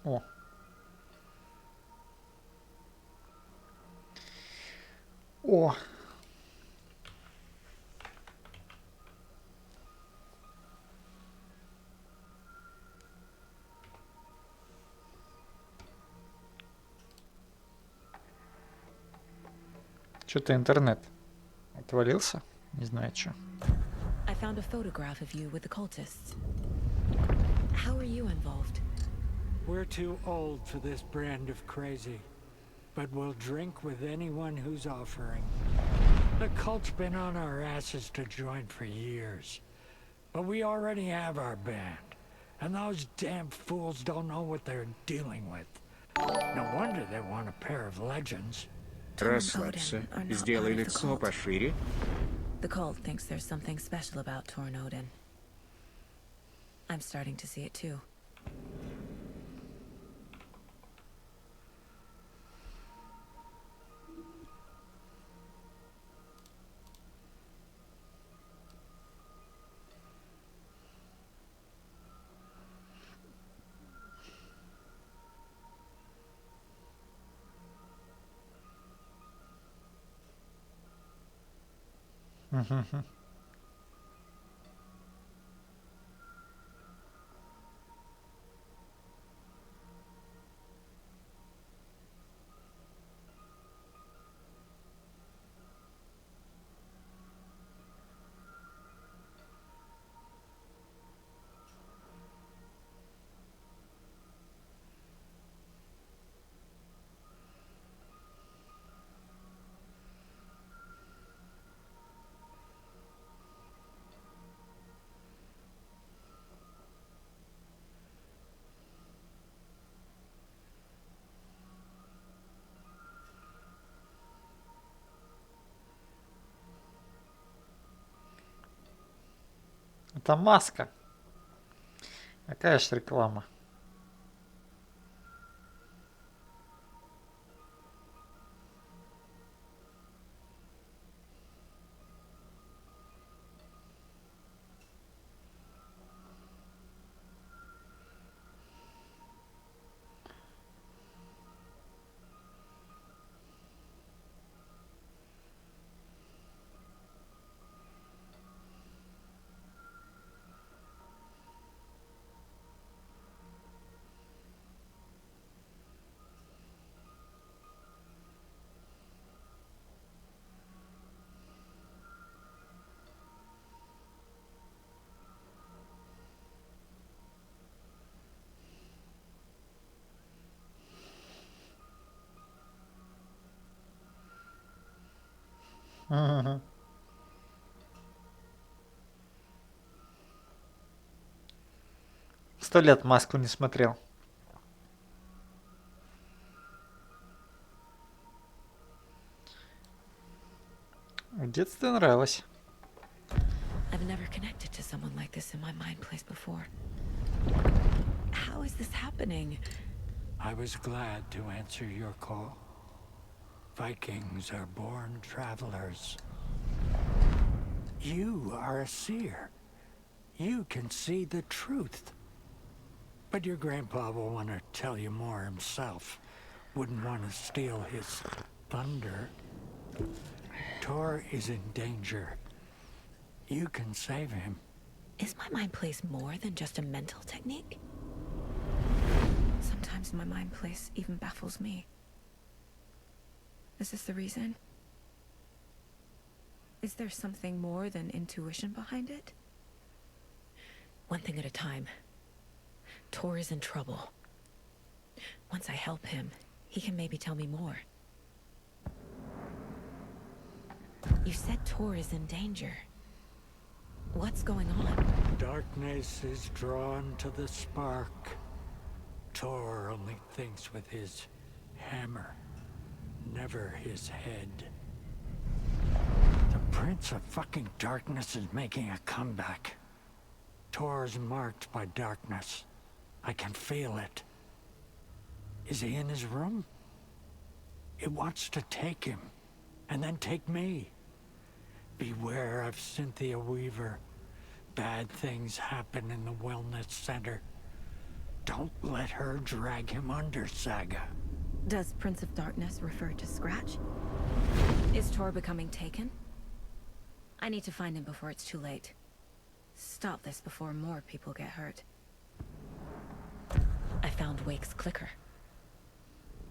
О. О. Что-то интернет отвалился. Не знаю, что. I found a photograph of you with the cultists. How are you involved? We're too old for this brand of crazy, but we'll drink with anyone who's offering. The cult's been on our asses to join for years, but we already have our band, and those damn fools don't know what they're dealing with. No wonder they want a pair of legends. Torn Odin Расслабься. are not Сделай part of the лицо cult. пошире. The cult thinks there's something special about Torn Odin. I'm starting to see it too. Это маска. Какая ж реклама? Мгм. 100 лет маску не смотрел. В детстве нравилось. I've never connected to someone like this in my mind place before. How is this happening? I was glad to answer your call. Vikings are born travelers. You are a seer. You can see the truth. But your grandpa will want to tell you more himself. Wouldn't want to steal his thunder. Tor is in danger. You can save him. Is my mind place more than just a mental technique? Sometimes my mind place even baffles me. Is this the reason? Is there something more than intuition behind it? One thing at a time. Tor is in trouble. Once I help him, he can maybe tell me more. You said Tor is in danger. What's going on? Darkness is drawn to the spark. Tor only thinks with his hammer, never his head. The Prince of fucking Darkness is making a comeback. Tor's marked by darkness. I can feel it. Is he in his room? It wants to take him, and then take me. Beware of Cynthia Weaver. Bad things happen in the wellness center. Don't let her drag him under, Saga. Does Prince of Darkness refer to Scratch? Is Tor becoming taken? I need to find him before it's too late. Stop this before more people get hurt. I found Wake's clicker.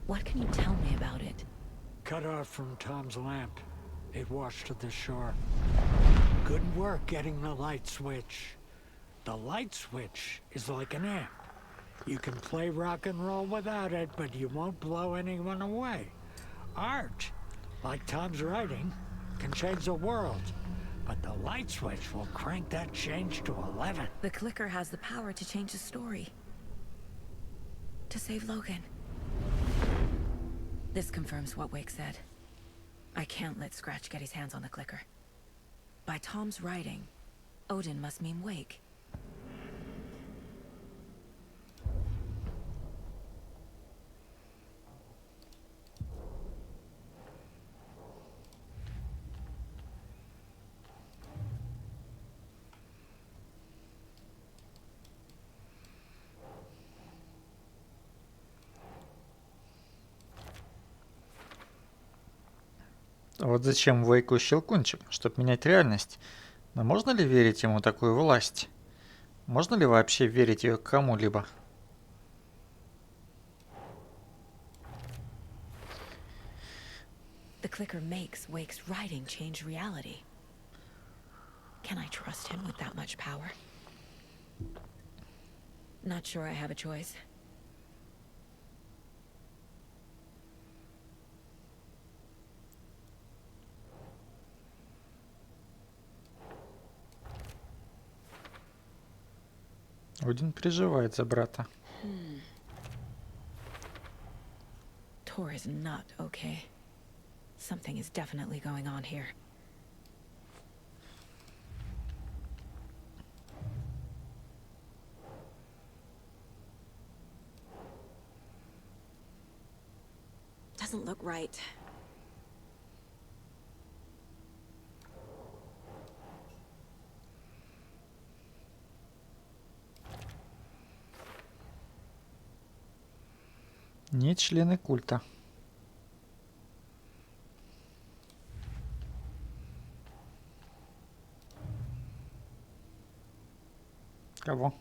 What can you tell me about it? Cut off from Tom's lamp. It washed to the shore. Good work getting the light switch. The light switch is like an amp. You can play rock and roll without it, but you won't blow anyone away. Art, like Tom's writing, can change the world. But the light switch will crank that change to 11. The clicker has the power to change the story. To save Logan. This confirms what Wake said. I can't let Scratch get his hands on the clicker. By Tom's writing, Odin must mean Wake. Вот зачем Вейку щелкунчик? Чтобы менять реальность. Но можно ли верить ему такую власть? Можно ли вообще верить ее кому-либо? The clicker makes Wake's writing change reality. Can I trust him with that much power? Not sure I have a choice. Один переживает за брата. Tor is not okay. Something is definitely going on here. Doesn't look right. Не члены культа. Кого?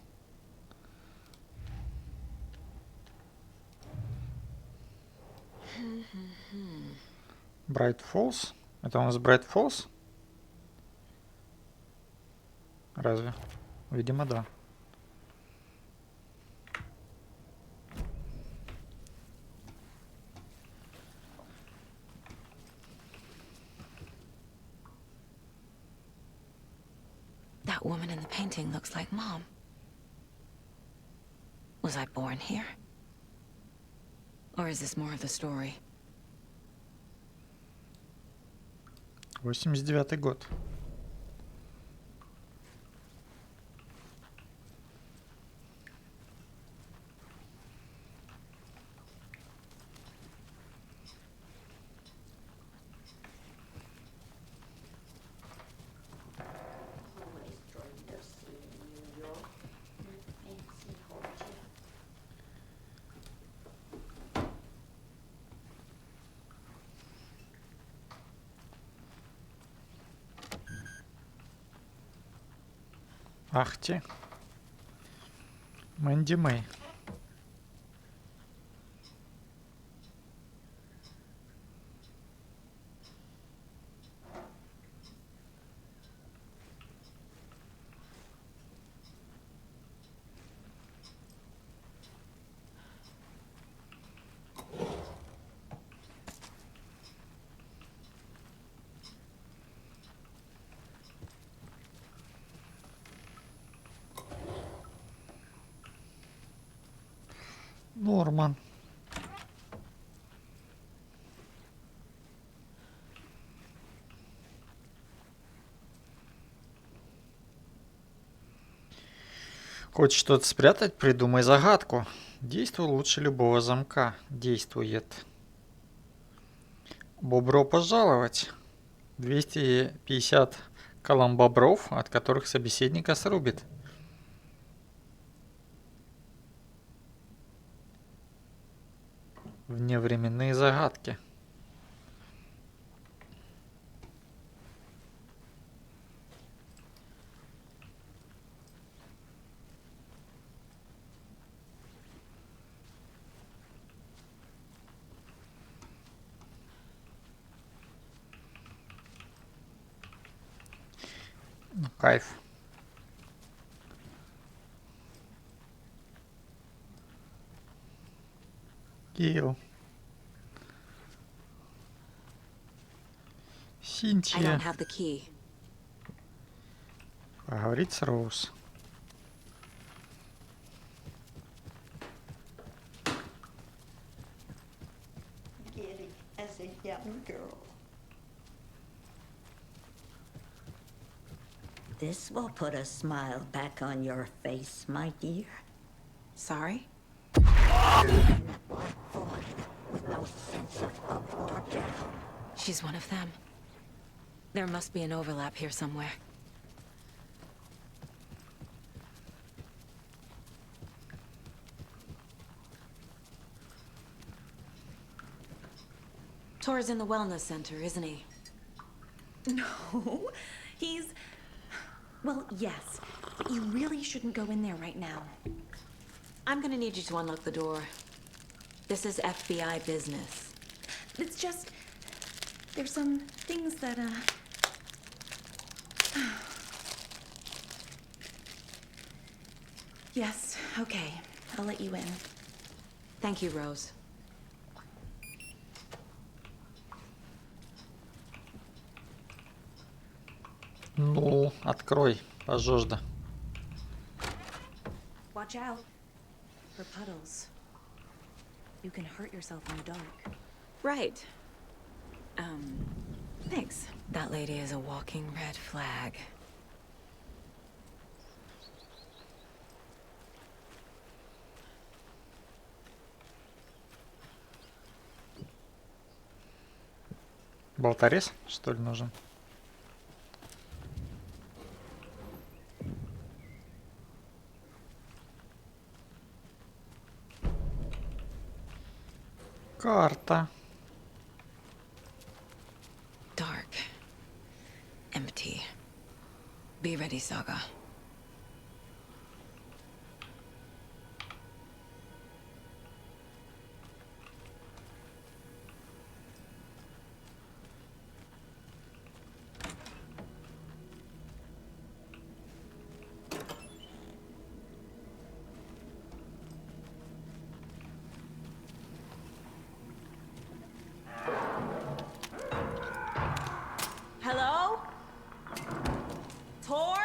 Брайт Фоллс? Это у нас Брайт Фоллс? Разве? Видимо, да. That woman in the painting looks like Mom. Was I born here? Or is this more of the story? 89-й год. Ах ты. Мэнди Мэй. Норман. Хочешь что-то спрятать? Придумай загадку. Действуй лучше любого замка. Действует. Бобро пожаловать. 250 коломбобров, от которых собеседника срубит. Вневременные загадки. Ну, кайф. Кирилл. I Синтия. don't have the key. Поговорить с Роуз. Giddy as a young girl. This will put a smile back on your face, my dear. Sorry? And that black void with no sense of up or down. She's one of them. There must be an overlap here somewhere. Tor's in the wellness center, isn't he? No, he's... Well, yes, but you really shouldn't go in there right now. I'm gonna need you to unlock the door. This is FBI business. It's just... There's some things that, Yes, okay. I'll let you in. Thank you, Rose. Ну, открой, пожалуйста. Watch out for puddles. You can hurt yourself in the dark. Right. Thanks. That lady is a walking red flag. Болторез, что ли, нужен? Карта. Dark. Empty. Be ready, Saga. Hello? Tor?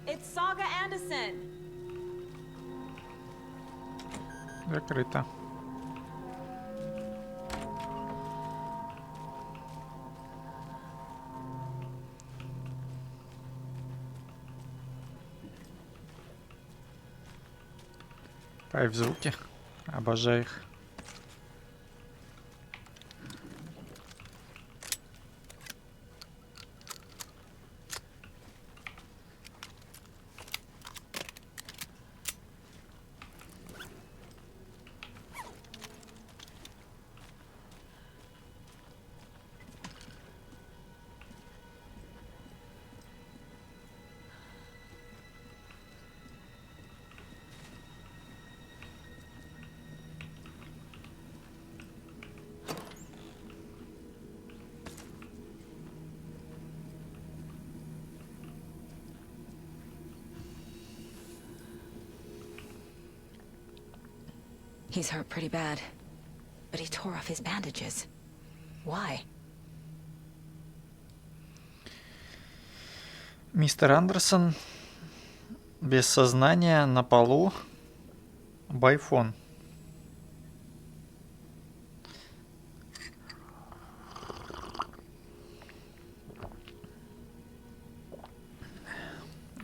It's Saga Anderson. Закрыто. Кайф звуки. Обожаю их. He's hurt pretty bad. But he tore off his bandages. Why? Мистер Андерсон без сознания на полу. Байфон.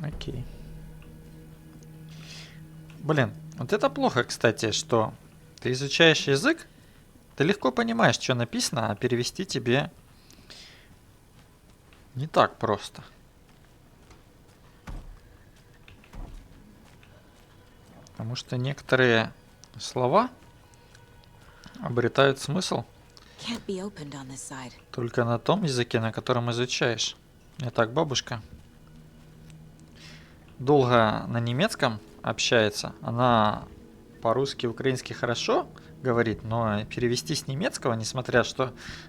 Окей. Блин, вот это плохо, кстати, что ты изучаешь язык, ты легко понимаешь, что написано, а перевести тебе не так просто. Потому что некоторые слова обретают смысл Can't be opened on this side. только на том языке, на котором изучаешь. Не так, бабушка? Долго на немецком общается. Она по-русски, украински хорошо говорит, но перевести с немецкого, несмотря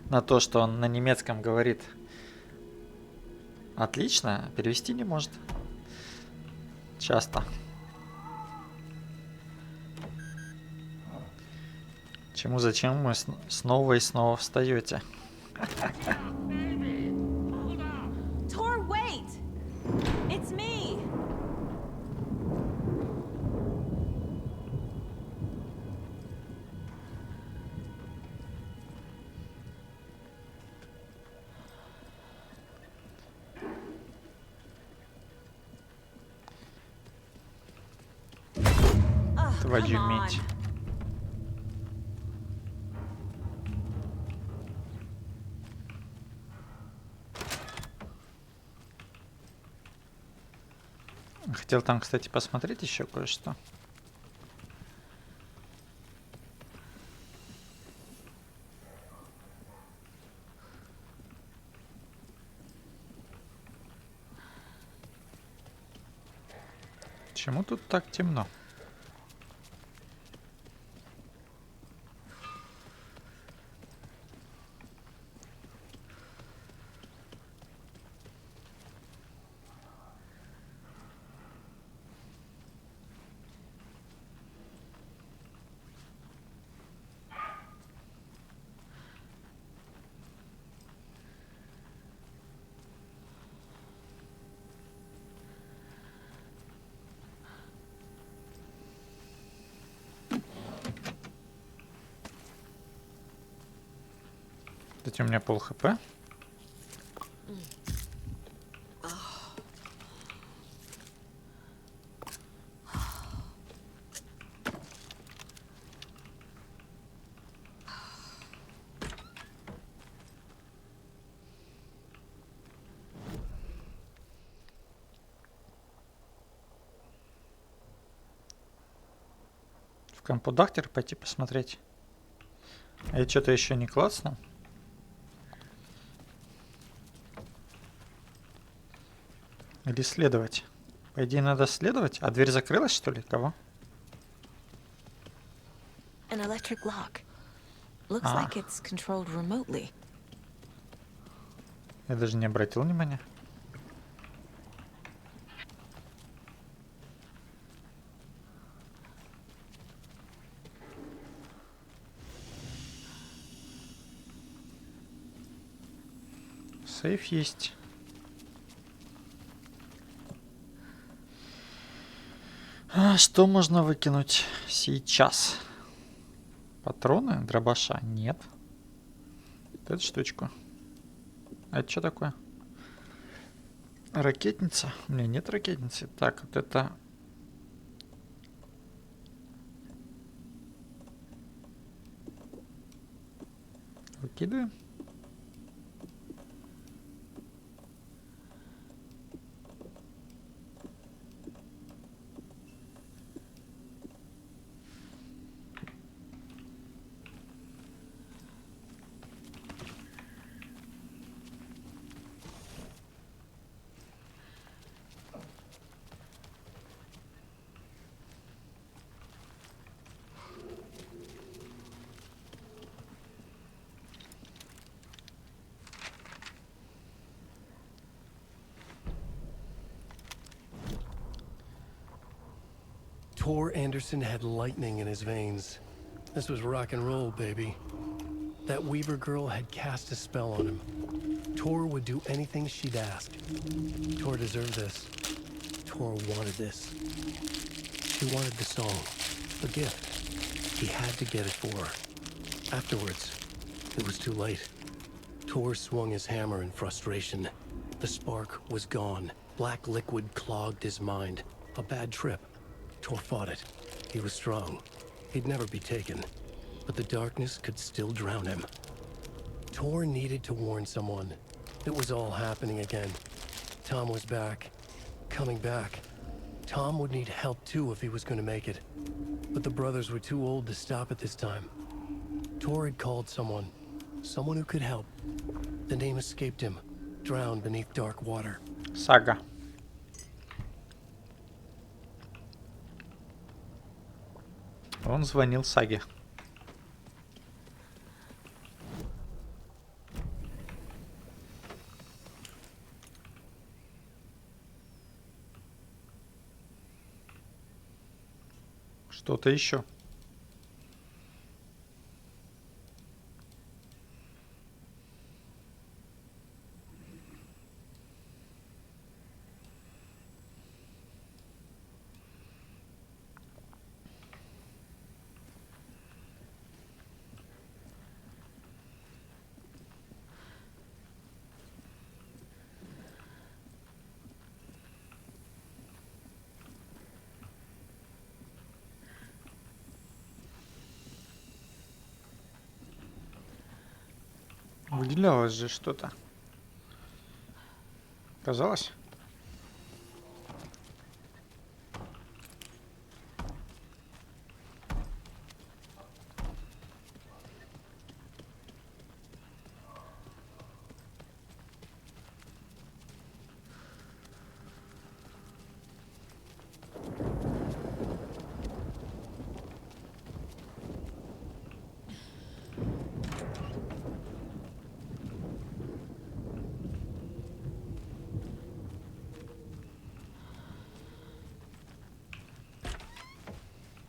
на то, что он на немецком говорит отлично, перевести не может. Часто. Зачем вы снова и снова встаете? Tor, wait! It's me! Твою медь. Хотел там, кстати, посмотреть еще кое-что. Почему тут так темно? Кстати, у меня пол хп. В компудактер пойти посмотреть. А я что-то еще не класснул. Или следовать? По идее, надо следовать. А дверь закрылась, что ли? Кого? An electric lock. Looks Ah. like it's controlled remotely. Я даже не обратил внимания. Сейф есть. А что можно выкинуть сейчас? Патроны? Дробаша? Нет. Вот эту штучку. А это что такое? Ракетница? У меня нет ракетницы. Так, вот это... Выкидываем. Tor Anderson had lightning in his veins. This was rock and roll, baby. That Weaver girl had cast a spell on him. Tor would do anything she'd ask. Tor deserved this. Tor wanted this. She wanted the song, the gift. He had to get it for her. Afterwards, it was too late. Tor swung his hammer in frustration. The spark was gone. Black liquid clogged his mind. A bad trip. Tor fought it. He was strong. He'd never be taken. But the darkness could still drown him. Tor needed to warn someone. It was all happening again. Tom was back. Coming back. Tom would need help too if he was going to make it. But the brothers were too old to stop it this time. Tor had called someone. Someone who could help. The name escaped him. Drowned beneath dark water. Сага. Он звонил Саге. Что-то еще. Выделялось же что-то. Казалось?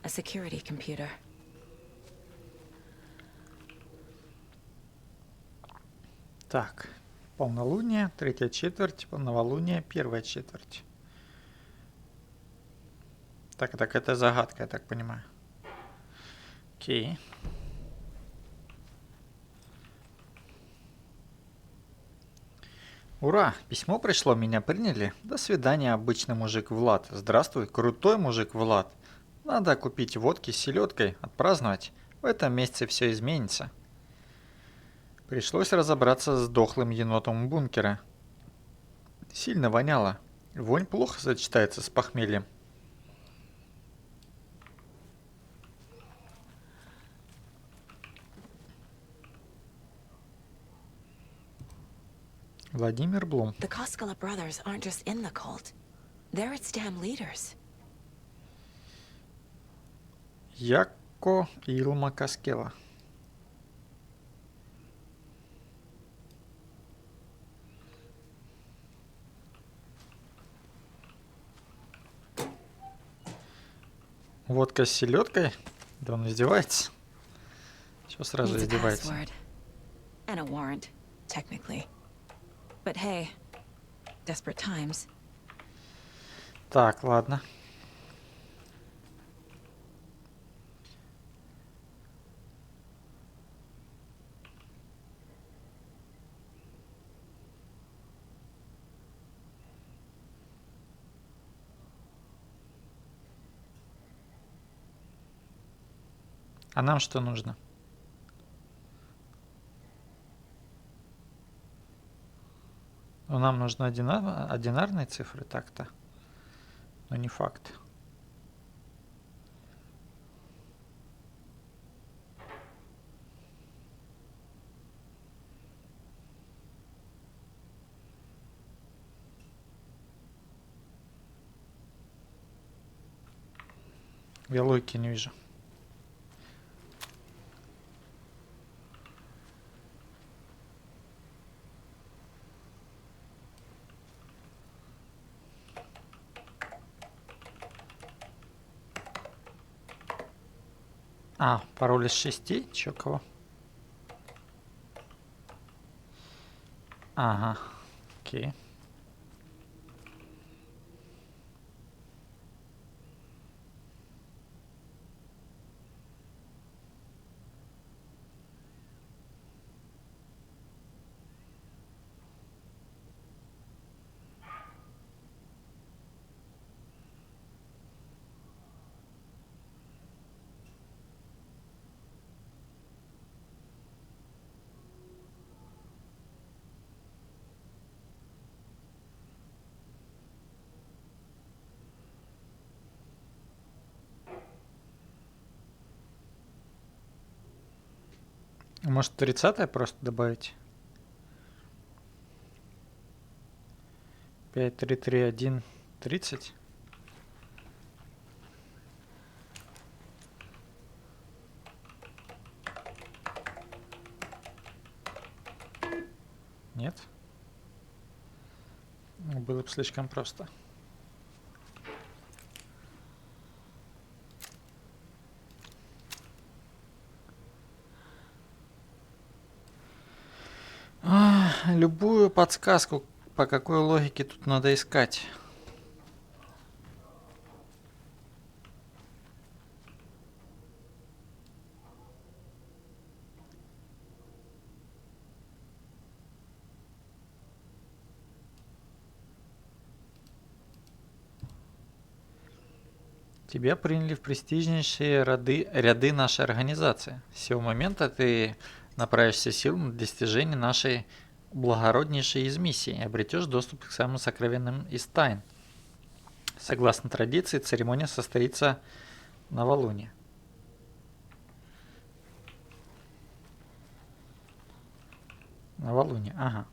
A security computer. Так, полнолуние, третья четверть, новолуние, первая четверть. Так, это загадка, я так понимаю. Окей. Ура! Письмо пришло, меня приняли. До свидания, обычный мужик Влад. Здравствуй, крутой мужик Влад. Надо купить водки с селедкой, отпраздновать. В этом месяце все изменится. Пришлось разобраться с дохлым енотом бункера. Сильно воняло. Вонь плохо сочетается с похмельем. Владимир Блум. The Koskela brothers aren't just in the cult. They're its damn leaders. Яко Илма Каскела. Водка с селедкой? Да он издевается. Чего сразу Needs a издевается? password. And a warrant, technically. But hey, desperate times. Так, ладно. А нам что нужно? Ну, нам нужны одинарные цифры так-то. Но не факт. Я логики не вижу. А, пароль из 6? Чё, кого? Ага, окей. Может, 30 просто добавить? 5, 3, 3, 1, 30. Нет? Ну, было бы слишком просто. Любую подсказку, по какой логике тут надо искать. Тебя приняли в престижнейшие ряды нашей организации. С сего момента ты направишь все силы на достижение нашей благороднейшей из миссий и обретешь доступ к самым сокровенным из тайн. Согласно традиции, церемония состоится на новолуние. Новолуние, ага.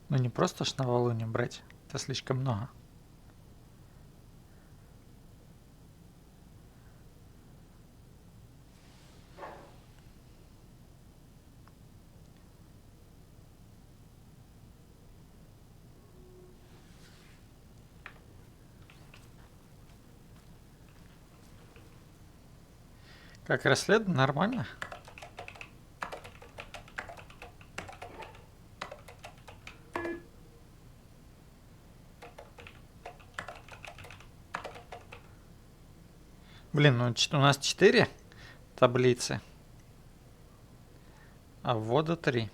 Ну не просто ж новолуние брать, это слишком много. Как расследование? Нормально. Блин, ну у нас 4 таблицы, а ввода 3.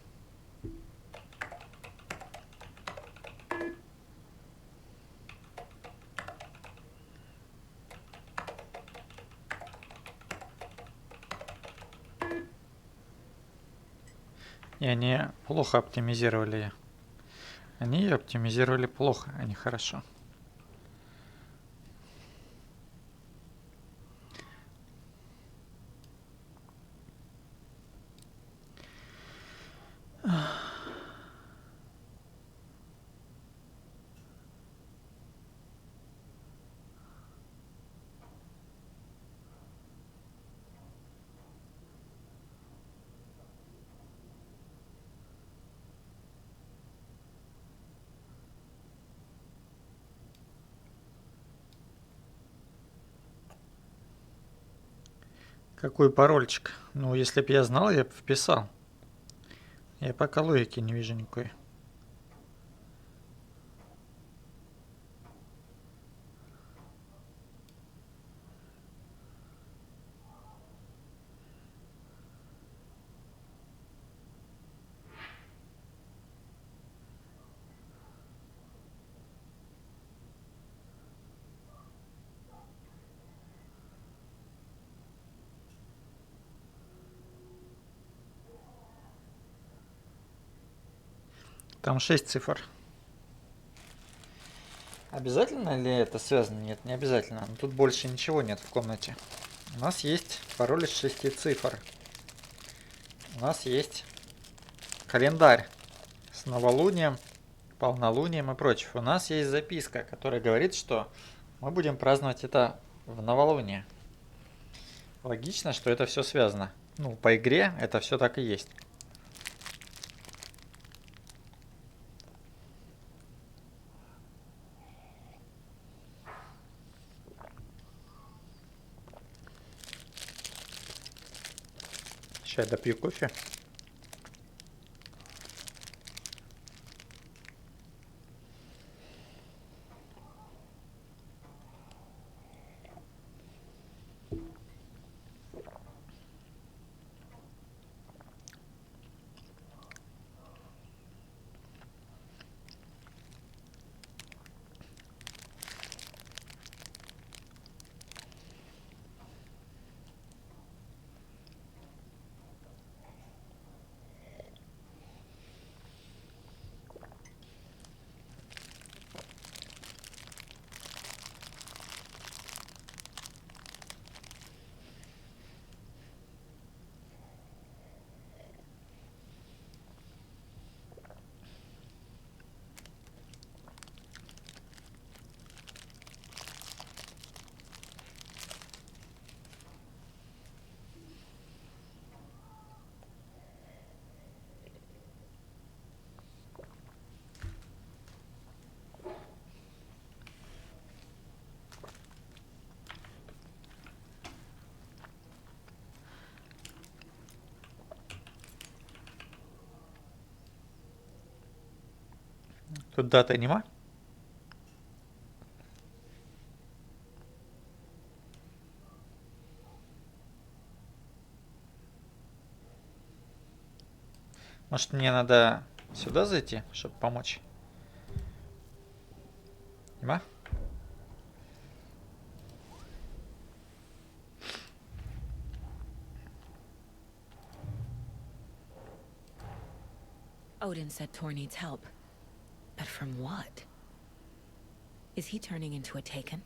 И они плохо оптимизировали ее. Они ее оптимизировали плохо, а не хорошо. Какой парольчик? Ну, если бы я знал, я бы вписал. Я пока логики не вижу никакой. Там 6 цифр. Обязательно ли это связано? Нет, не обязательно. Но тут больше ничего нет в комнате. У нас есть пароль из 6 цифр. У нас есть календарь с новолунием, полнолунием и прочее. У нас есть записка, которая говорит, что мы будем праздновать это в новолуние. Логично, что это все связано. Ну, по игре это все так и есть. Сейчас допью кофе. Тут даты нема? Может, мне надо сюда зайти, чтобы помочь? Нема? Odin said Tor needs help. But from what? Is he turning into a Taken?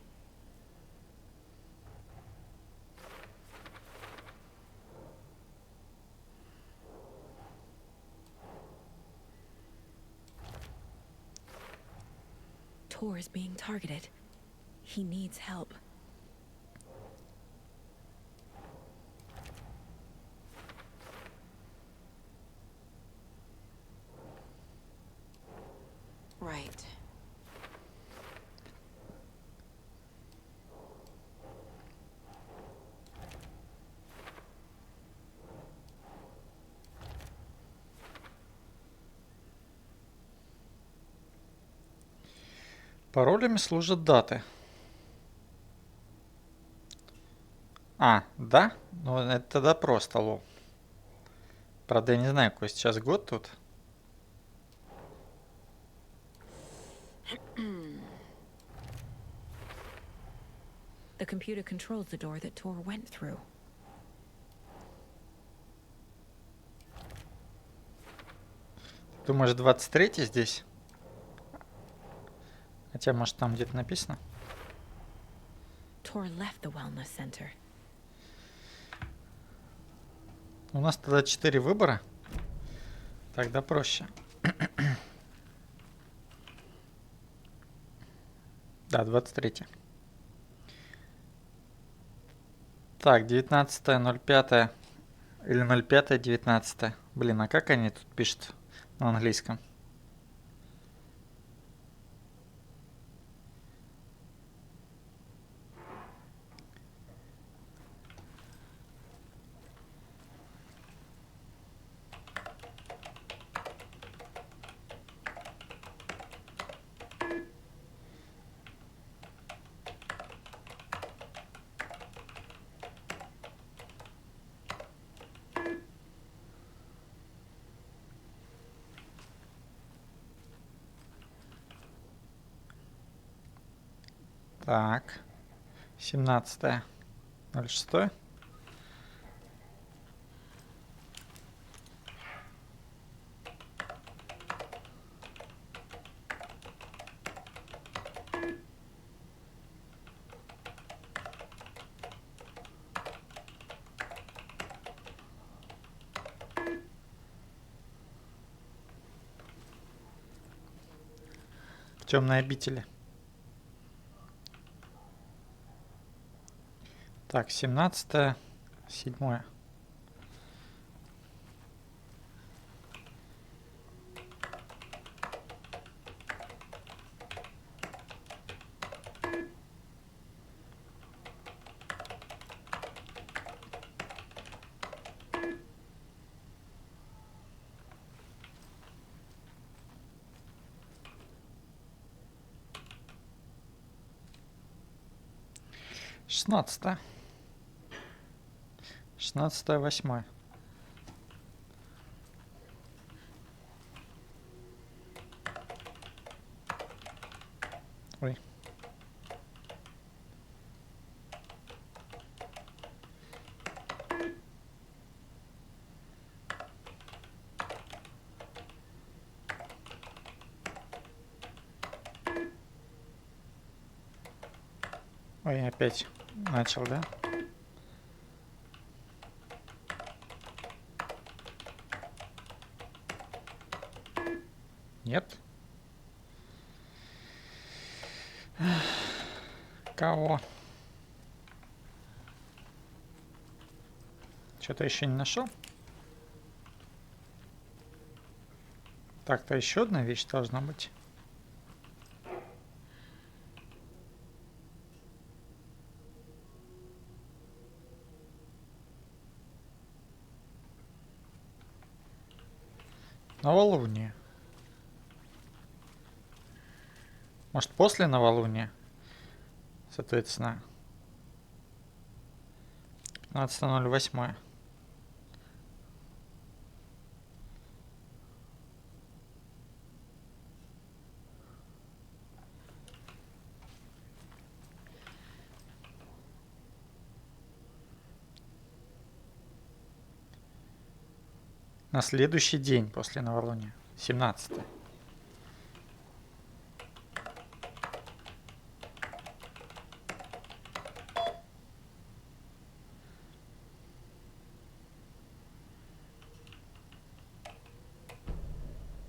Tor is being targeted. He needs help. Right. Паролями служат даты. А, да? Ну, это тогда просто лол. Правда, я не знаю, какой сейчас год тут. The computer controls the door that Tor went through. Думаешь, 23-й здесь? Хотя, может, там где-то написано? Tor left the wellness center. У нас тогда 4 выбора. Тогда проще. Да, 23. Так, 19.05 или 05.19. Блин, а как они тут пишут на английском? Так, 17.06. В темной обители. Так, 17.07. Шестнадцатое. 16.08. Ой. Ой, опять начал, да? Нет? Кого? Что-то еще не нашел? Так-то еще одна вещь должна быть. Новолуние. Может, после новолуния? Соответственно, 15:08. На следующий день после новолуния. 17.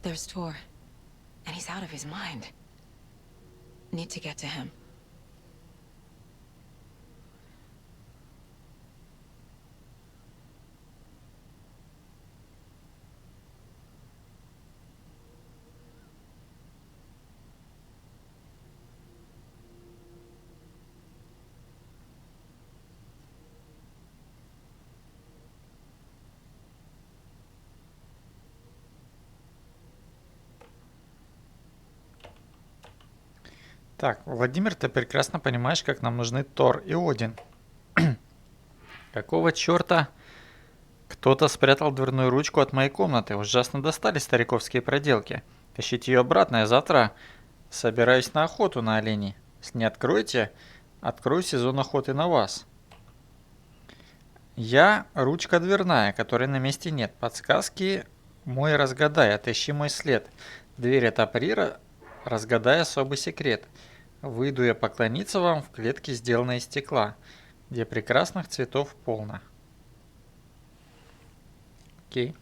There's Tor. And he's out of his mind. Need to get to him. Так, Владимир, ты прекрасно понимаешь, как нам нужны Тор и Один. Какого черта? Кто-то спрятал дверную ручку от моей комнаты. Ужасно достали стариковские проделки. Тащите ее обратно, я завтра собираюсь на охоту на оленей. Если не откроете, открою сезон охоты на вас. Я ручка дверная, которой на месте нет. Подсказки мой разгадай, отыщи мой след. Дверь отопри, разгадай особый секрет. Выйду я поклониться вам в клетке, сделанной из стекла, где прекрасных цветов полно. Окей.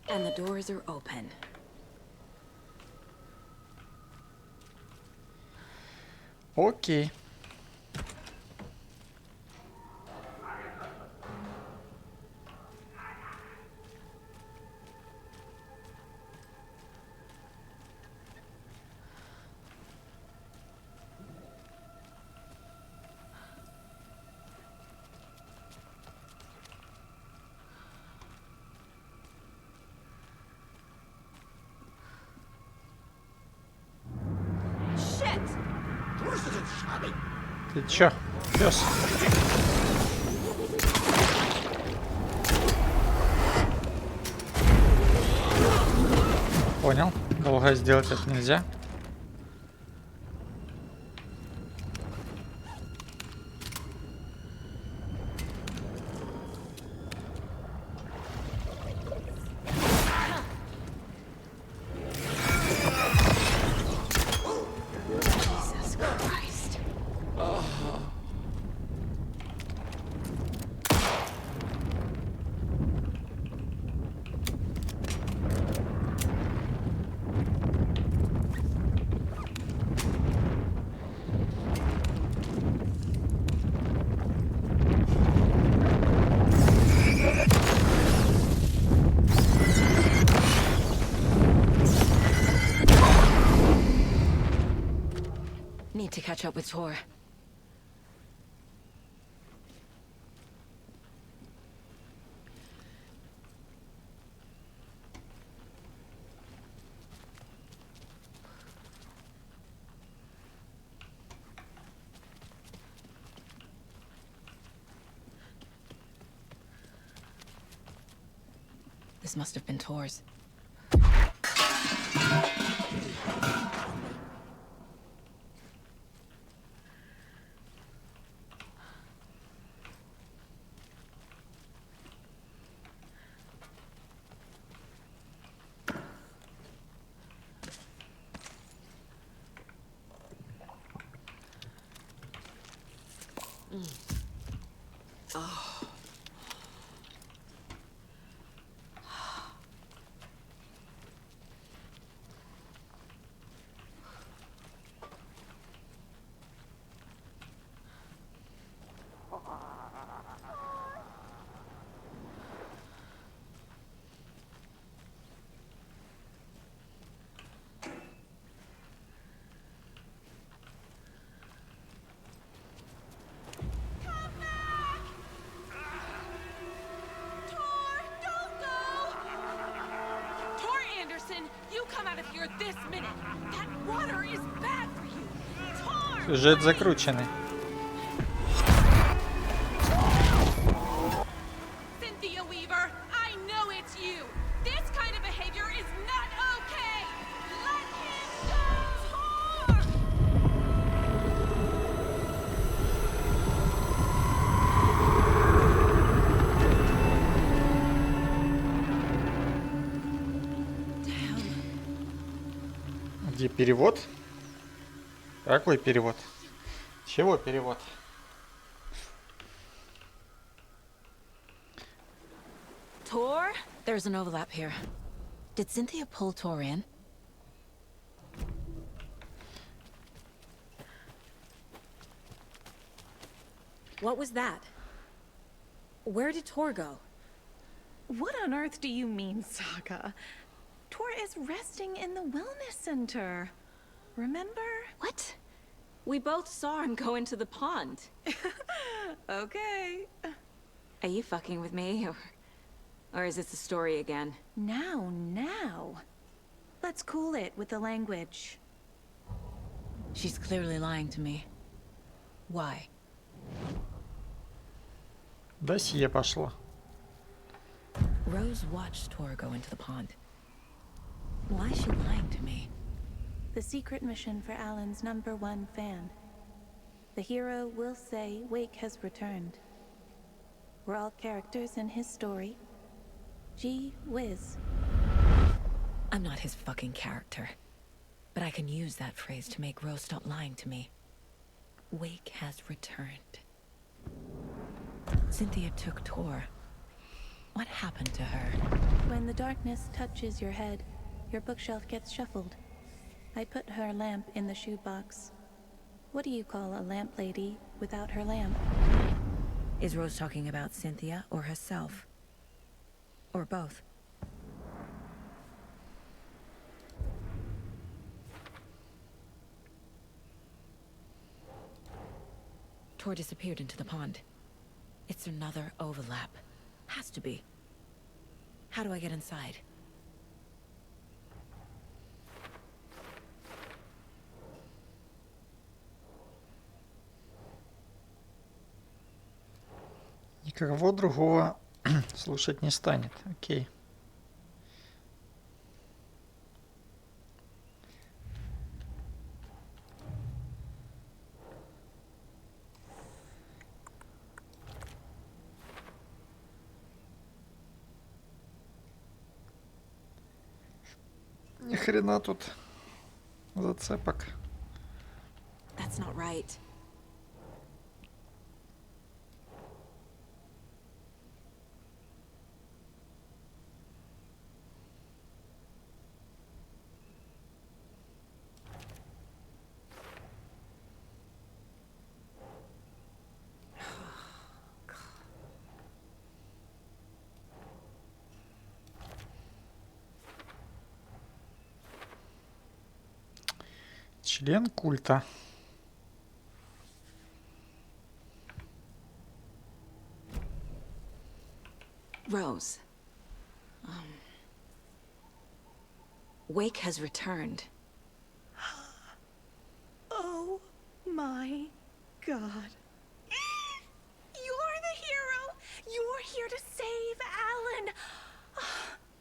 And the doors are open. Окей. Ты чё, пёс? Понял. Долго сделать это нельзя. Jesus Christ. Need to catch up with Tor. This must have been Tor's. out of here this minute. That water is bad for you. Tor! Сюжет закрученный. Cynthia Weaver, I know it's you. This kind of behavior is not okay. Let him go. Tor! Где перевод? Какой перевод? Чего перевод? Tor? There's an overlap here. Did Cynthia pull Tor in? What was that? Where did Tor go? What on earth do you mean, Saga? Tor is resting in the wellness center. Remember? What? We both saw him go into the pond. Okay. Are you fucking with me, or is this a story again? Now. Let's cool it with the language. She's clearly lying to me. Why? Досье пошло. Rose watched Tor go into the pond. Why is she lying to me? The secret mission for Alan's #1 fan. The hero will say Wake has returned. We're all characters in his story. Gee whiz. I'm not his fucking character. But I can use that phrase to make Rose stop lying to me. Wake has returned. Cynthia took Tor. What happened to her? When the darkness touches your head, your bookshelf gets shuffled. I put her lamp in the shoebox. What do you call a lamp lady without her lamp? Is Rose talking about Cynthia or herself? Or both? Tor disappeared into the pond. It's another overlap. Has to be. How do I get inside? Никого другого слушать не станет. Окей. Ни хрена тут зацепок. That's not right. Член культа. Rose. Wake has returned. Oh my god. You're the hero! You're here to save Alan!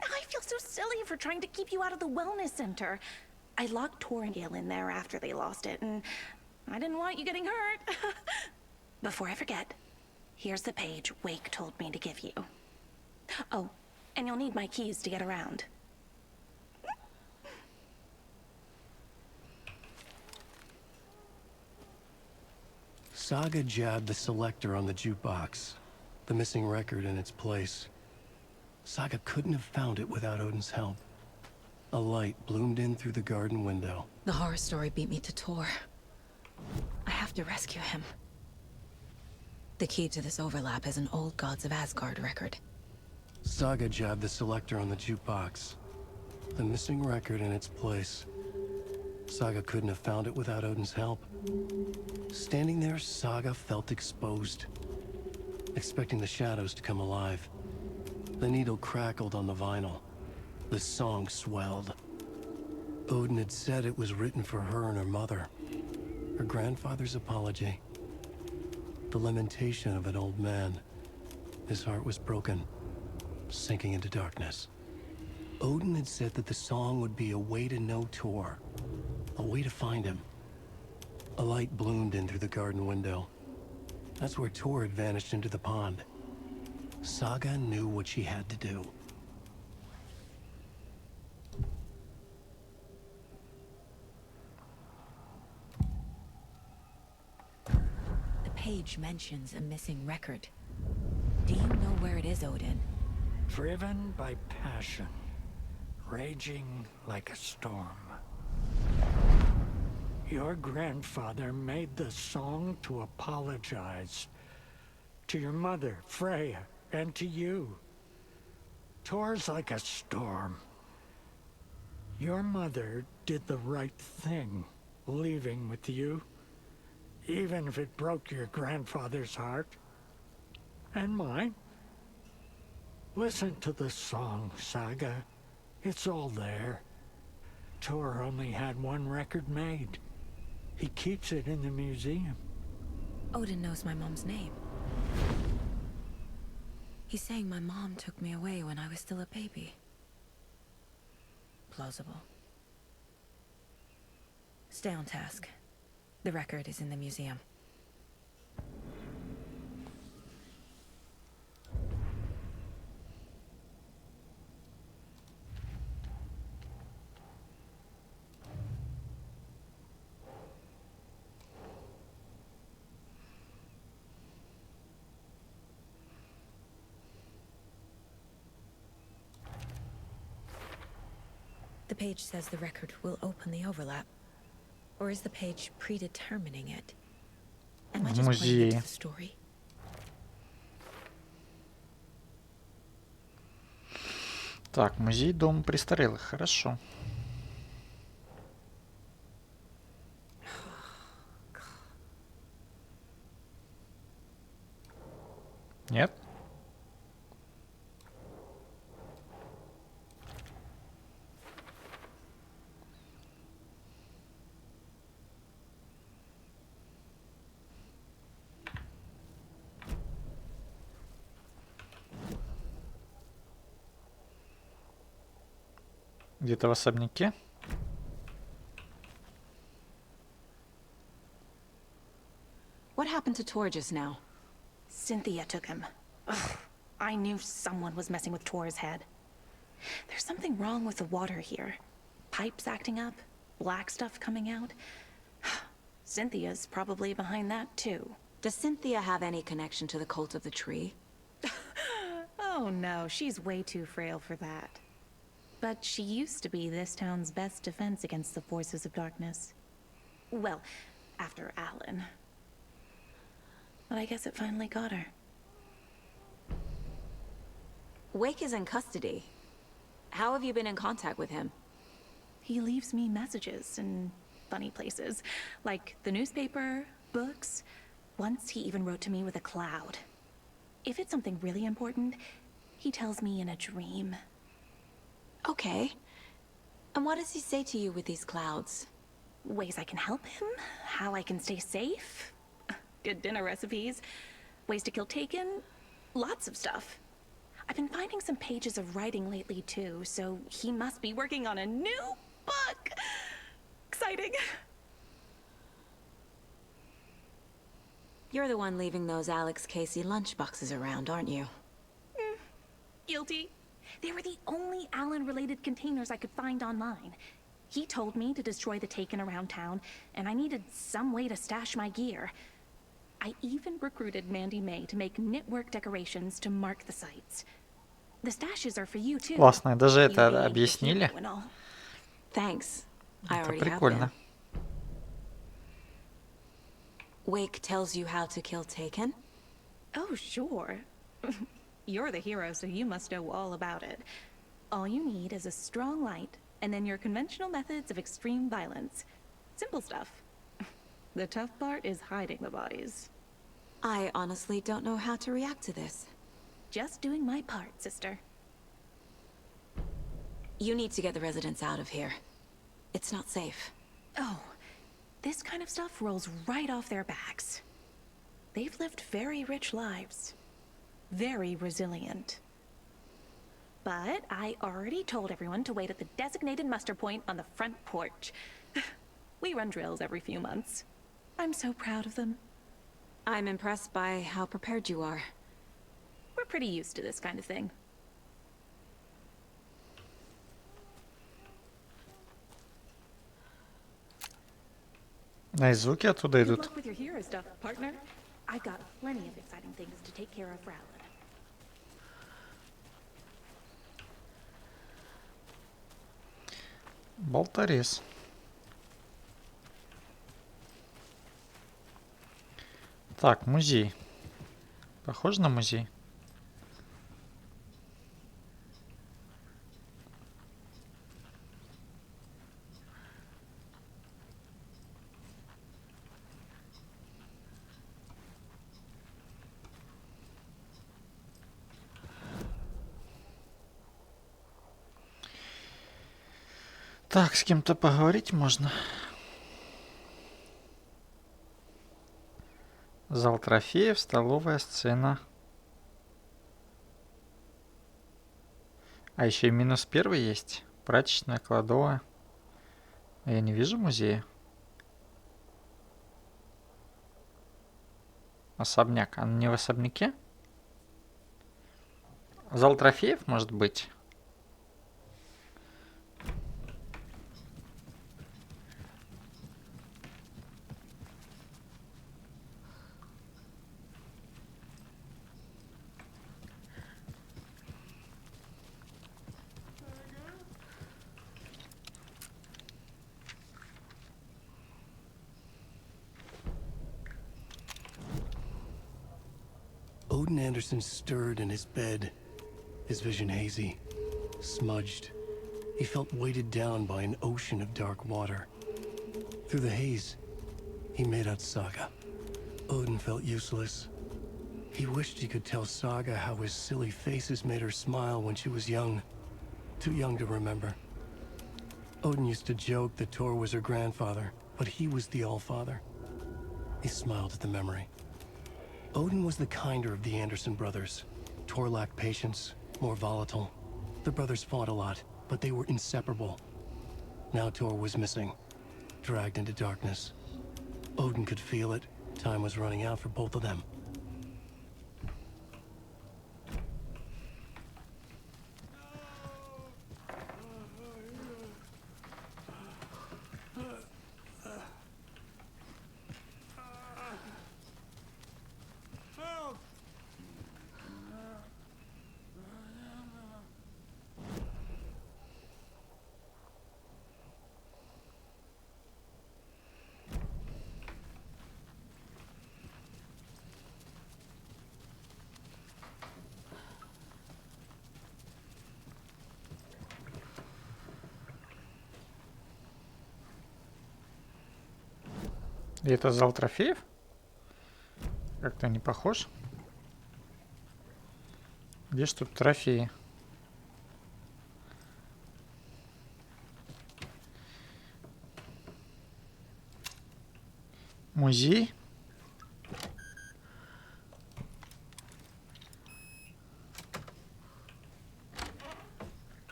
I feel so silly for trying to keep you out of the wellness center. I locked Tor and Gale in there after they lost it, and I didn't want you getting hurt. Before I forget, here's the page Wake told me to give you. Oh, and you'll need my keys to get around. Saga jabbed the selector on the jukebox, the missing record in its place. Saga couldn't have found it without Odin's help. A light bloomed in through the garden window. The horror story beat me to Tor. I have to rescue him. The key to this overlap is an old Gods of Asgard record. Saga jabbed the selector on the jukebox, the missing record in its place. Saga couldn't have found it without Odin's help. Standing there, Saga felt exposed, expecting the shadows to come alive. The needle crackled on the vinyl. The song swelled. Odin had said it was written for her and her mother. Her grandfather's apology. The lamentation of an old man. His heart was broken, sinking into darkness. Odin had said that the song would be a way to know Tor, a way to find him. A light bloomed in through the garden window. That's where Tor had vanished into the pond. Saga knew what she had to do. The page mentions a missing record. Do you know where it is, Odin? Driven by passion, raging like a storm. Your grandfather made the song to apologize. To your mother, Freya, and to you. Tor's like a storm. Your mother did the right thing, leaving with you. Even if it broke your grandfather's heart. And mine. Listen to the song, Saga. It's all there. Tor only had one record made. He keeps it in the museum. Odin knows my mom's name. He's saying my mom took me away when I was still a baby. Plausible. Stay on task. The record is in the museum. The page says the record will open the overlap. Or is the page predetermining it? Am I just playing Музей. into the story? Так, музей Дом престарелых, хорошо. Нет? Где-то в особняке? What happened to Tor just now? Cynthia took him. Ugh, I knew someone was messing with Tor's head. There's something wrong with the water here. Pipes acting up, black stuff coming out. Cynthia's probably behind that too. Does Cynthia have any connection to the cult of the tree? Oh no, she's way too frail for that. But she used to be this town's best defense against the forces of darkness. Well, after Alan. But I guess it finally got her. Wake is in custody. How have you been in contact with him? He leaves me messages in funny places, like the newspaper, books. Once he even wrote to me with a cloud. If it's something really important, he tells me in a dream. Okay. And what does he say to you with these clouds? Ways I can help him, how I can stay safe, good dinner recipes, ways to kill Taken, lots of stuff. I've been finding some pages of writing lately too, so he must be working on a new book. Exciting. You're the one leaving those Alex Casey lunchboxes around, aren't you? Guilty. They were the only Alan-related containers I could find online. He told me to destroy the Taken around town, and I needed some way to stash my gear. I even recruited Mandy May to make knitwork decorations to mark the sites. The stashes are for you too. Классно, и даже You это being the объяснили. hero and all. Thanks. I Это already have прикольно. them. Wake tells you how to kill Taken? Oh, sure. You're the hero, so you must know all about it. All you need is a strong light, and then your conventional methods of extreme violence. Simple stuff. The tough part is hiding the bodies. I honestly don't know how to react to this. Just doing my part, sister. You need to get the residents out of here. It's not safe. Oh, this kind of stuff rolls right off their backs. They've lived very rich lives. Very resilient. But I already told everyone to wait at the designated muster point on the front porch. We run drills every few months. I'm so proud of them. I'm impressed by how prepared you are. We're pretty used to this kind of thing. Nice, звуки оттуда Good идут. luck with your hero stuff, partner. I've got plenty of exciting things to take care of for Alan. Болторез. Так, музей. Похож на музей? Так, с кем-то поговорить можно. Зал трофеев, столовая, сцена. А еще и минус первый есть. Прачечная, кладовая. А я не вижу музея. Особняк. А он не в особняке? Зал трофеев, может быть? Odin Anderson stirred in his bed, his vision hazy, smudged. He felt weighted down by an ocean of dark water. Through the haze, he made out Saga. Odin felt useless. He wished he could tell Saga how his silly faces made her smile when she was young. Too young to remember. Odin used to joke that Thor was her grandfather, but he was the Allfather. He smiled at the memory. Odin was the kinder of the Anderson brothers. Thor lacked patience, more volatile. The brothers fought a lot, but they were inseparable. Now Thor was missing, dragged into darkness. Odin could feel it. Time was running out for both of them. И это зал трофеев? Как-то не похож. Где ж тут трофеи? Музей?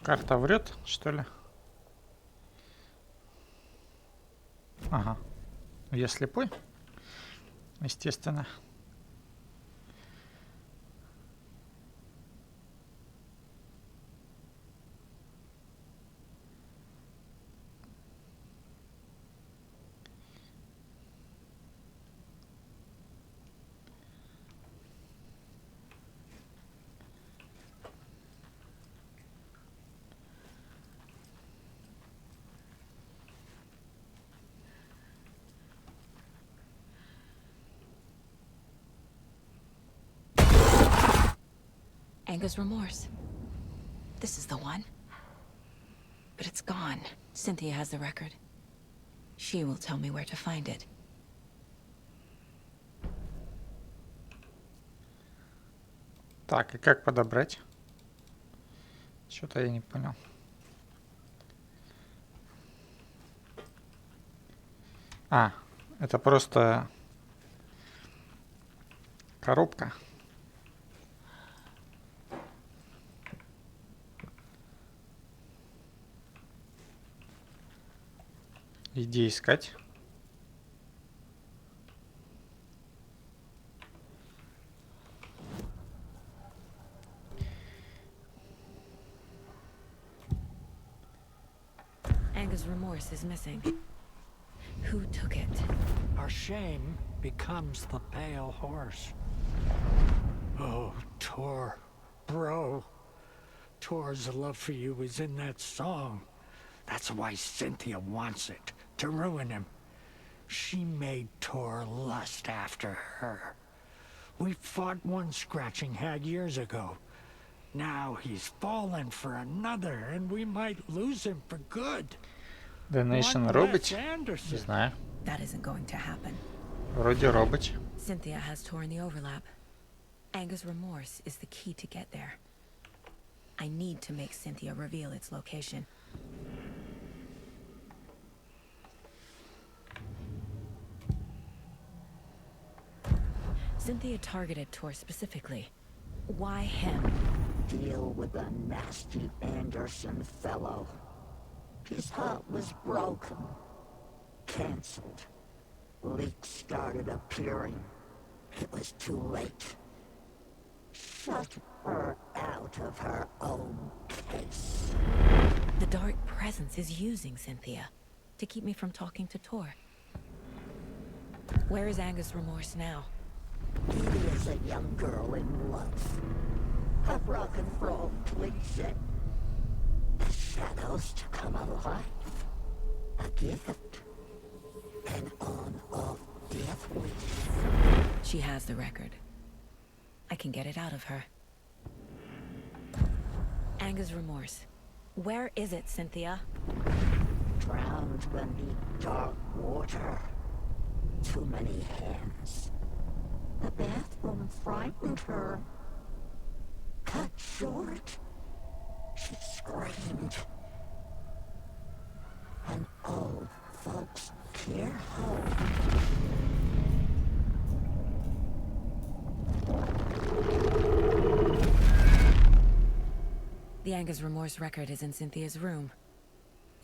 Карта врет, что ли? Ага. Я слепой? Естественно. Anga's remorse. This is the one. But it's gone. Cynthia has the record. She will tell me where to find it. Так, и как подобрать? Что-то я не понял. А, это просто коробка. Иди искать. Anga's remorse is missing. Who took it? Our shame becomes the pale horse. Oh, Tor. Bro. Tor's love for you is in that song. That's why Cynthia wants it, to ruin him. She made Tor lust after her. We fought one scratching hag years ago. Now he's fallen for another, and we might lose him for good. The Nation One робить? less Не Anderson. знаю. That isn't going to happen. Вроде робить. Cynthia has torn the overlap. Anga's remorse is the key to get there. I need to make Cynthia reveal its location. Cynthia targeted Tor specifically. Why him? Deal with the nasty Anderson fellow. His heart was broken. Cancelled. Leaks started appearing. It was too late. Shut her out of her own case. The dark presence is using Cynthia to keep me from talking to Tor. Where is Anga's remorse now? He is a young girl in love. A rock and roll cliche. The shadows to come alive. A gift. An on-off death wish. She has the record. I can get it out of her. Anga's remorse. Where is it, Cynthia? Drowned beneath dark water. Too many hands. The bathroom frightened her. Cut short. She screamed. An old folks care home. The Anga's remorse record is in Cynthia's room.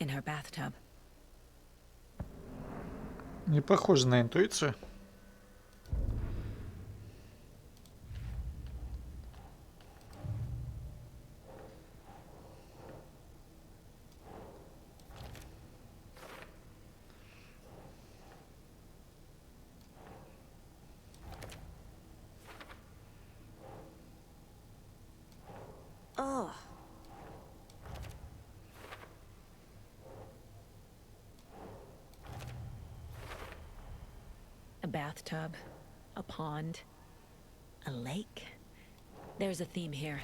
In her bathtub. Не похоже на интуицию. Ugh. A bathtub, a pond, a lake. There's a theme here.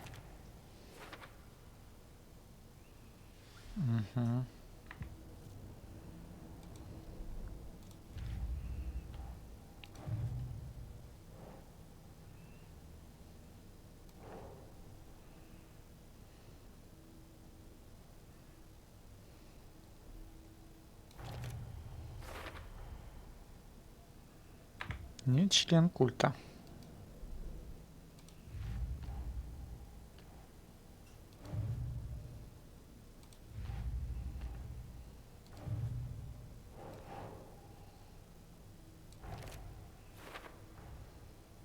Не член культа.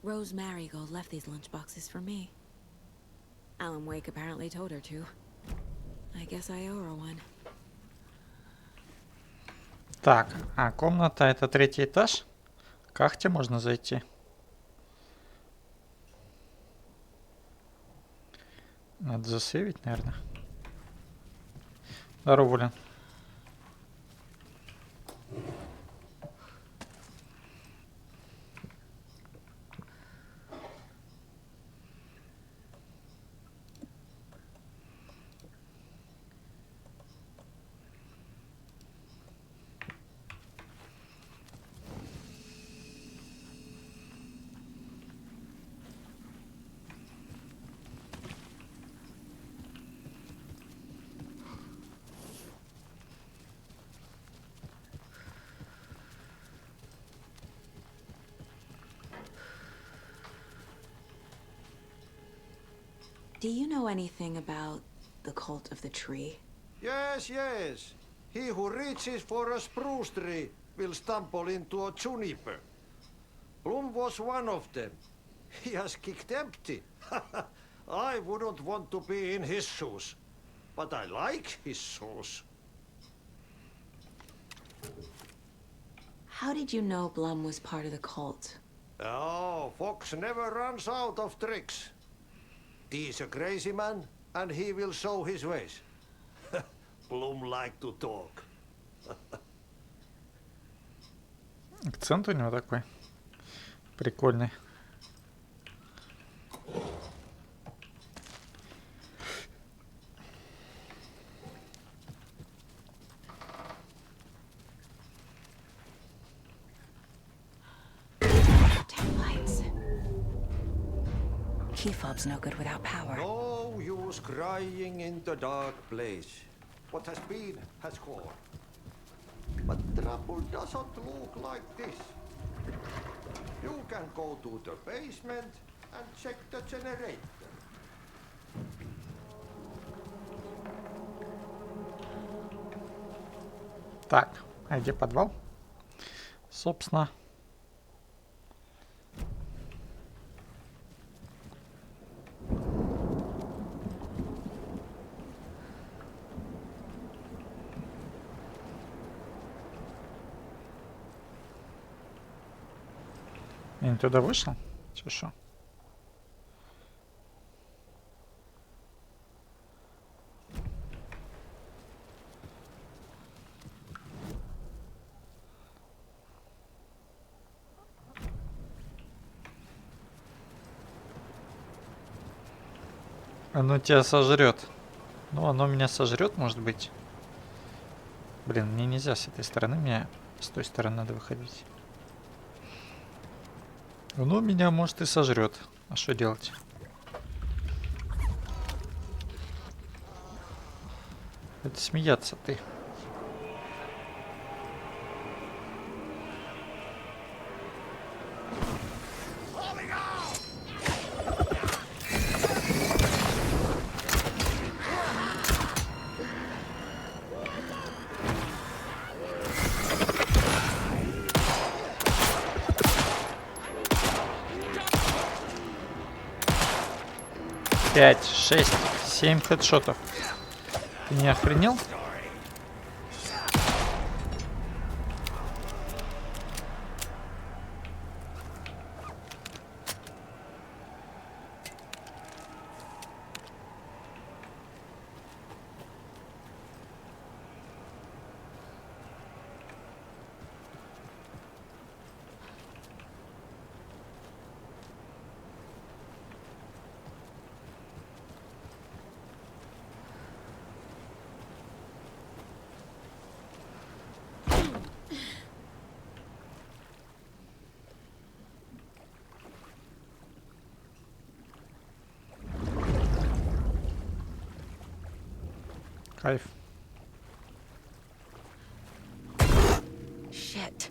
Rose Marigold left these lunchboxes for me. Alan Wake apparently told her to. I guess I owe her one. Так, а комната это 3-й этаж? К Ахте можно зайти. Надо засейвить, наверное. Здорово, Лен. Do you know anything about the cult of the tree? Yes, yes. He who reaches for a spruce tree will stumble into a juniper. Bloom was one of them. He has kicked empty. I wouldn't want to be in his shoes. But I like his shoes. How did you know Blum was part of the cult? Oh, Fox never runs out of tricks. He's a crazy man, and he will show his ways. Bloom like to talk. Акцент у него такой прикольный. Damn lights. Key fob's no good without power. No use crying in the dark place. What has been has gone. But trouble doesn't look like this. You can go to the basement and check the generator. Так, а где подвал? Собственно. Я не туда вышел? Че шо? Оно тебя сожрет. Ну, оно меня сожрет, может быть. Блин, мне нельзя с этой стороны, мне с той стороны надо выходить. Оно меня, может, и сожрет. А что делать? Это смеяться ты. Пять, 6, 7 хедшотов. Ты не охренел? Кайф. Shit.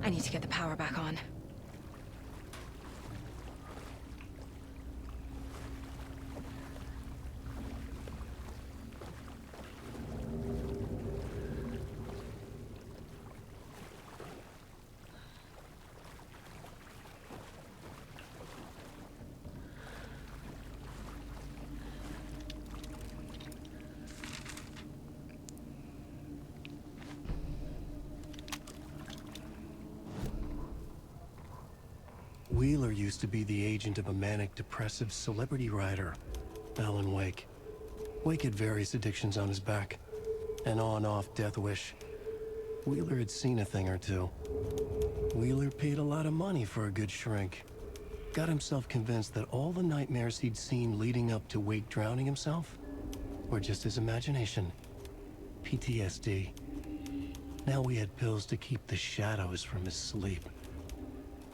I need to get the power back on. Wheeler used to be the agent of a manic-depressive celebrity writer, Alan Wake. Wake had various addictions on his back. An on-off death wish. Wheeler had seen a thing or two. Wheeler paid a lot of money for a good shrink. Got himself convinced that all the nightmares he'd seen leading up to Wake drowning himself were just his imagination. PTSD. Now we had pills to keep the shadows from his sleep.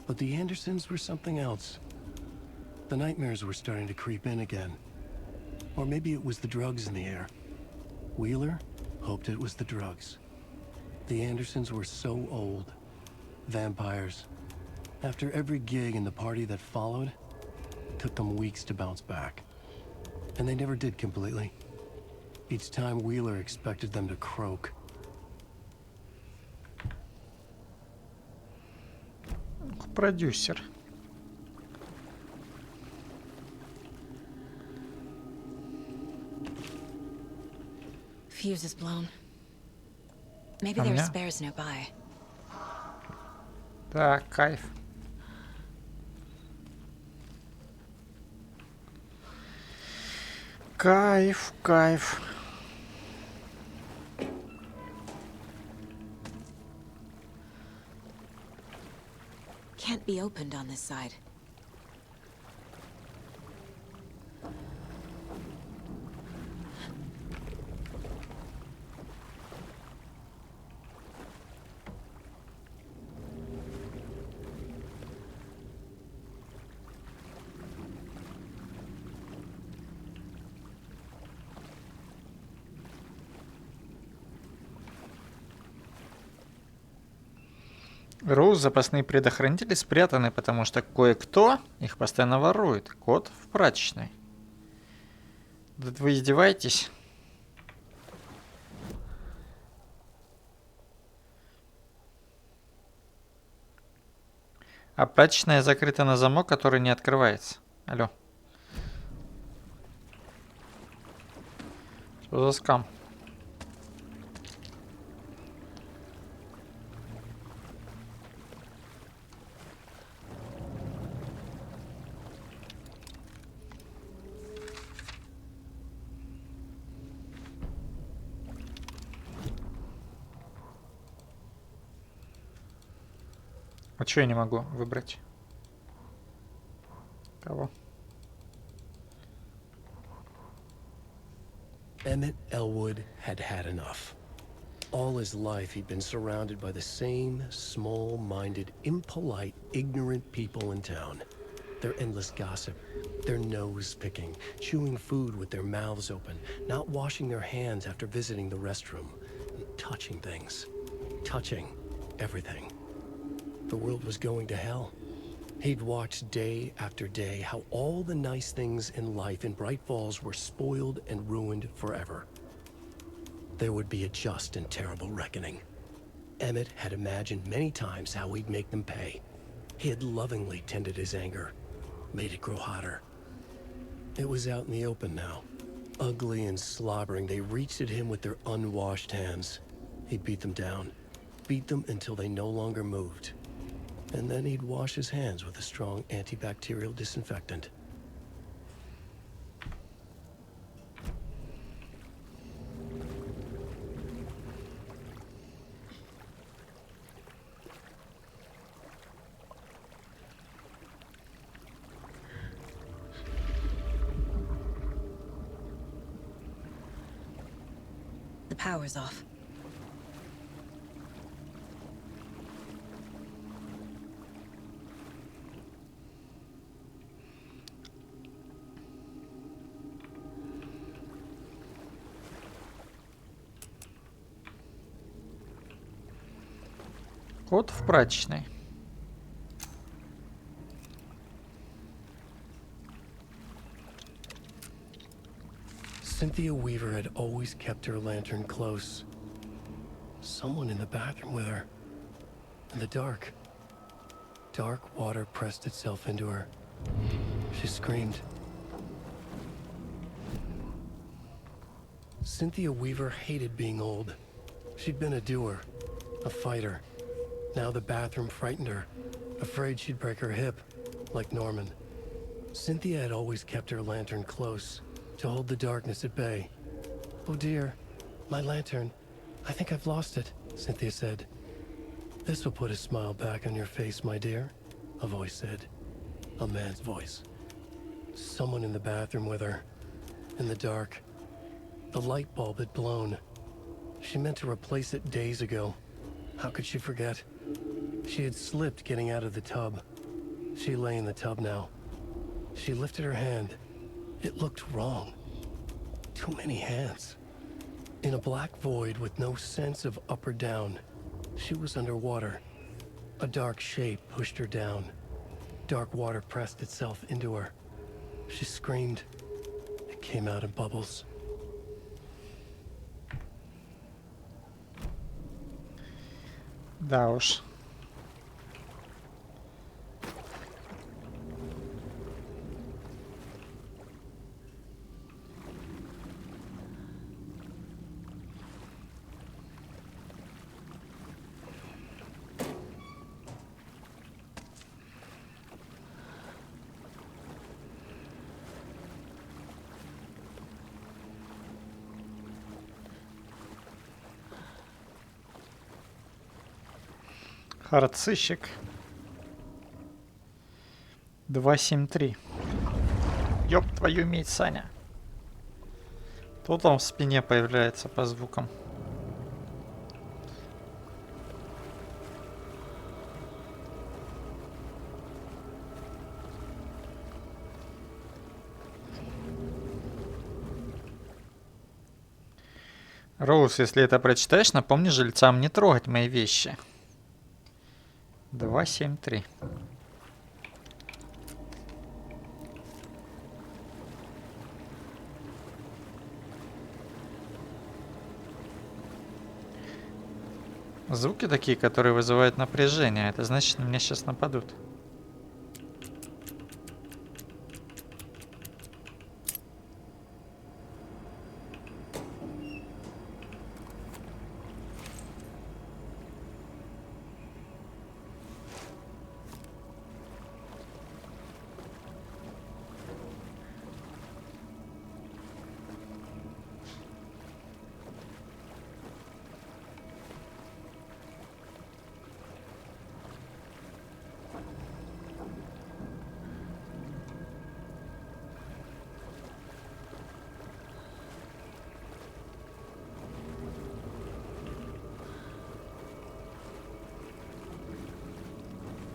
But the Andersons were something else. The nightmares were starting to creep in again. Or maybe it was the drugs in the air. Wheeler hoped it was the drugs. The Andersons were so old. Vampires. After every gig and the party that followed, took them weeks to bounce back. And they never did completely. Each time Wheeler expected them to croak. Продюсер. Fuse is blown. Maybe А there are меня? spares nearby. Так, кайф. Кайф, кайф. Can't be opened on this side. Роуз, запасные предохранители спрятаны, потому что кое-кто их постоянно ворует. Кот в прачечной. Да вы издеваетесь? А прачечная закрыта на замок, который не открывается. Алло. Что за скам? А чё я не могу выбрать? Кого? Emmett Elwood had had enough. All his life, he'd been surrounded by the same small-minded, impolite, ignorant people in town. Their endless gossip, their nose-picking, chewing food with their mouths open, not washing their hands after visiting the restroom, and touching things. Touching everything. The world was going to hell. He'd watched day after day how all the nice things in life in Bright Falls were spoiled and ruined forever. There would be a just and terrible reckoning. Emmett had imagined many times how he'd make them pay. He had lovingly tended his anger, made it grow hotter. It was out in the open now. Ugly and slobbering, they reached at him with their unwashed hands. He beat them down, beat them until they no longer moved. And then he'd wash his hands with a strong antibacterial disinfectant. The power's off. Кот в прачечной. Cynthia Weaver had always kept her lantern close. Someone in the bathroom with her. In the dark. Dark water pressed itself into her. She screamed. Cynthia Weaver hated being old. She'd been a doer, a fighter. Now the bathroom frightened her, afraid she'd break her hip, like Norman. Cynthia had always kept her lantern close, to hold the darkness at bay. "Oh dear, my lantern. I think I've lost it," Cynthia said. "This will put a smile back on your face, my dear," a voice said. A man's voice. Someone in the bathroom with her. In the dark. The light bulb had blown. She meant to replace it days ago. How could she forget? She had slipped getting out of the tub. She lay in the tub now. She lifted her hand. It looked wrong. Too many hands. In a black void with no sense of up or down, she was underwater. A dark shape pushed her down. Dark water pressed itself into her. She screamed. It came out in bubbles. Да уж. Харцищик. 273. Ёб твою медь, Саня. Тут он в спине появляется по звукам. Роуз, если это прочитаешь, напомни жильцам не трогать мои вещи. 273. Звуки такие, которые вызывают напряжение. Это значит, на меня сейчас нападут.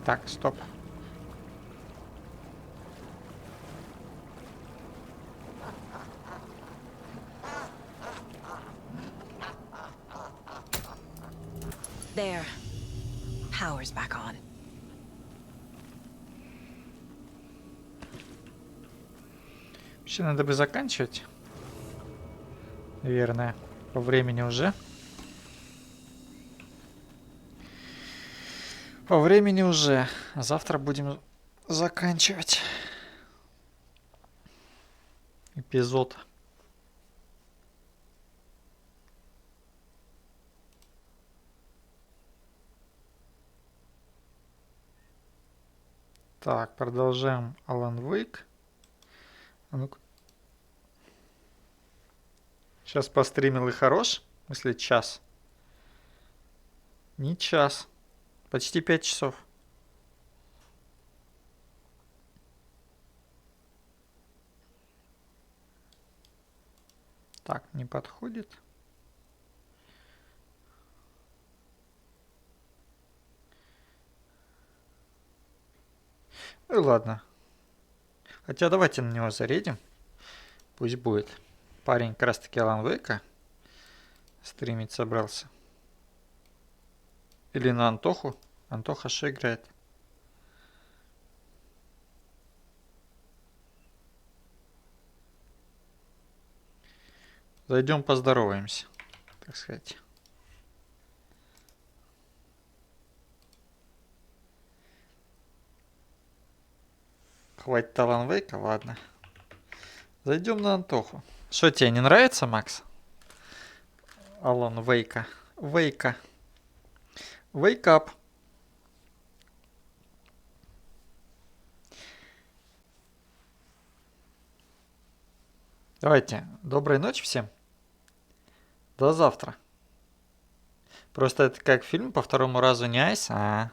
Так, стоп. There. Power's back on. Вообще надо бы заканчивать. Наверное, по времени уже. По времени уже. А завтра будем заканчивать эпизод. Так, продолжаем Alan Wake. А ну-ка. Сейчас постримил и хорош. В смысле, час. Не час. Почти 5 часов. Так, не подходит. Ну и ладно. Хотя давайте на него зарядим. Пусть будет. Парень как раз таки Alan Wake стримить собрался. Или на Антоху. Антоха что играет? Зайдем поздороваемся, так сказать. Хватит Alan Wake, ладно. Зайдем на Антоху. Что, тебе не нравится, Макс? Alan Wake. Wake. Wake up. Давайте, доброй ночи всем. До завтра. Просто это как фильм по второму разу не айс, а